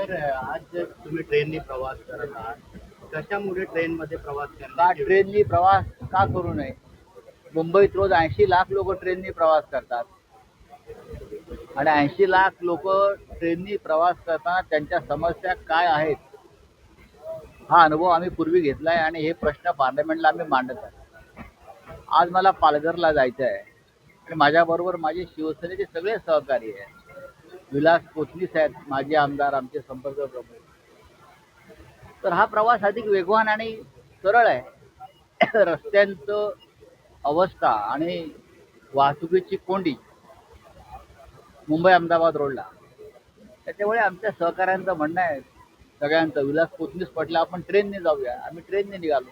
Sir, आज तुम्ही ट्रेननी प्रवास करत आहात. कशामुळे ट्रेनमध्ये प्रवास का करण्याची ट्रेननी प्रवास का करू नये? मुंबईत रोज 80 लाख लोक ट्रेननी प्रवास करतात आणि 80 लाख लोक ट्रेननी प्रवास करताना त्यांच्या समस्या काय आहेत हा अनुभव आम्ही पूर्वी घेतलाय आणि हे प्रश्न पार्लमेंटला आम्ही मांडत आहे. आज मला पालघरला जायचं आहे आणि माझ्याबरोबर माझे शिवसेनेचे सगळे सहकारी आहेत. विलास कोथनीस आहेत, माजी आमदार, आमचे संपर्क प्रमुख. तर हा प्रवास अधिक वेगवान आणि सरळ आहे. रस्त्यांचं अवस्था आणि वाहतुकीची कोंडी मुंबई अहमदाबाद रोडला, त्याच्यामुळे आमच्या सहकाऱ्यांचं म्हणणं आहे, सगळ्यांचं, विलास कोथनीस म्हटलं आपण ट्रेनने जाऊया. आम्ही ट्रेनने निघालो,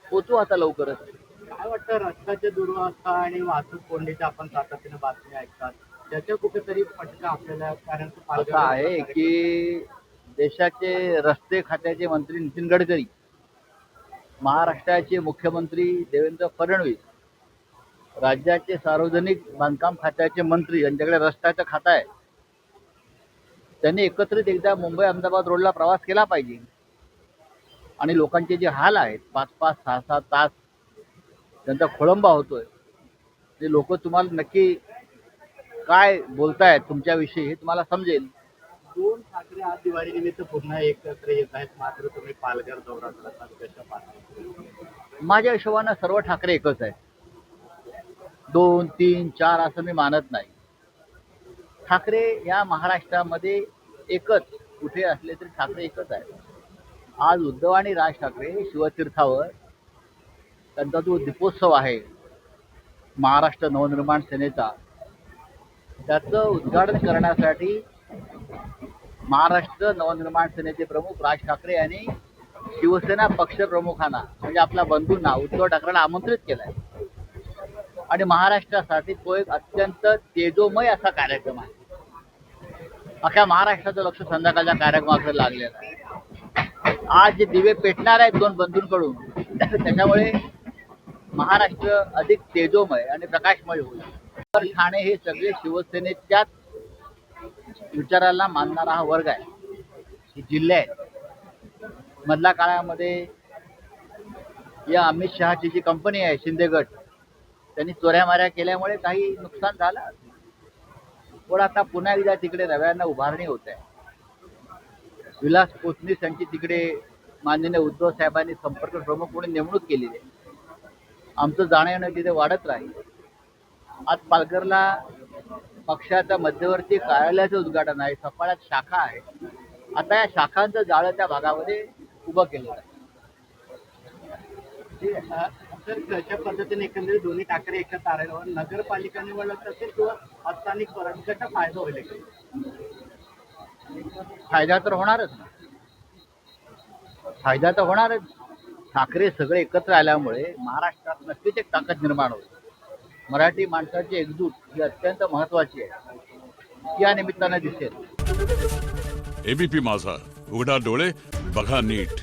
पोचू आता लवकरच. काय वाटतं? रस्त्याच्या दुरवस्था आणि वाहतूक कोंडीच्या आपण सातत्याने बातम्या ऐकतात, त्याच्या कुठेतरी फटका आपल्याला, कारण असं आहे की देशाचे रस्ते खात्याचे मंत्री नितीन गडकरी, महाराष्ट्राचे मुख्यमंत्री देवेंद्र फडणवीस, राज्याचे सार्वजनिक बांधकाम खात्याचे मंत्री, यांच्याकडे रस्त्याचं खातं आहे, त्यांनी एकत्रित एकदा मुंबई अहमदाबाद रोडला प्रवास केला पाहिजे. आणि लोकांचे जे हाल आहेत, 5-5, 6-6 तास त्यांचा खोळंबा होतोय, ते लोक तुम्हाला नक्की काय बोलतायत तुमच्याविषयी हे तुम्हाला समजेल. दोन ठाकरे आज दिवाळी निमित्त पुन्हा एकत्र येत आहेत, मात्र तुम्ही पालघर दौरा करत आहात, कशा पाहता? माझ्या हिशोबानं सर्व ठाकरे एकच आहेत. 2, 3, 4 असं मी मानत नाही. ठाकरे या महाराष्ट्रामध्ये एकच, कुठे असले तरी ठाकरे एकच आहेत. आज उद्धव आणि राज ठाकरे शिवतीर्थावर त्यांचा जो दीपोत्सव आहे महाराष्ट्र नवनिर्माण सेनेचा, त्याचं उद्घाटन करण्यासाठी महाराष्ट्र नवनिर्माण सेनेचे प्रमुख राज ठाकरे यांनी शिवसेना पक्षप्रमुखांना, म्हणजे आपल्या बंधूंना, उद्धव ठाकरेंना आमंत्रित केलं आहे. आणि महाराष्ट्रासाठी तो एक अत्यंत तेजोमय असा कार्यक्रम आहे. अख्ख्या महाराष्ट्राचं लक्ष संध्याकाळच्या कार्यक्रमाकडे लागलेलं आहे. आज जे दिवे पेटणार आहेत दोन बंधूंकडून, त्याच्यामुळे महाराष्ट्र अधिक तेजोमय आणि प्रकाशमय होईल. तर ठाणे हे सगळे शिवसेनेच्याच विचाराला मानणारा हा वर्ग आहे. हे जिल्हे आहेत. मधल्या काळामध्ये या अमित शहाची जी कंपनी आहे शिंदे गट, त्यांनी चोऱ्यामाऱ्या केल्यामुळे काही नुकसान झालं, पण आता पुन्हा एकदा तिकडे नव्यानं उभारणी होत आहे. विलास कोथनीस यांची तिकडे माननीय उद्धव साहेबांनी संपर्क प्रमुख म्हणून नेमणूक केलेली आहे. आमचं जाणं येणं तिथे वाढत राहील. आज पालघरला पक्षाच्या मध्यवर्ती कार्यालयाचं उद्घाटन आहे, सफाळ्यात शाखा आहे. आता या शाखांचं जाळं त्या भागामध्ये उभं केलेलं आहे. सर, कशा पद्धतीने एकंदरीत दोन्ही ठाकरे एकत्र आल्यावर नगरपालिका निवडणूक असेल किंवा स्थानिक स्वराज्य, कसा फायदा होईल? फायदा तर होणारच ना, फायदा तर होणारच. ठाकरे सगळे एकत्र आल्यामुळे महाराष्ट्रात नक्कीच एक ताकद निर्माण होईल. मराठी माणसाची एकजूट ही अत्यंत महत्वाची आहे, या निमित्तानं दिसेल. एबीपी माझा, उघडा डोळे बघा नीट.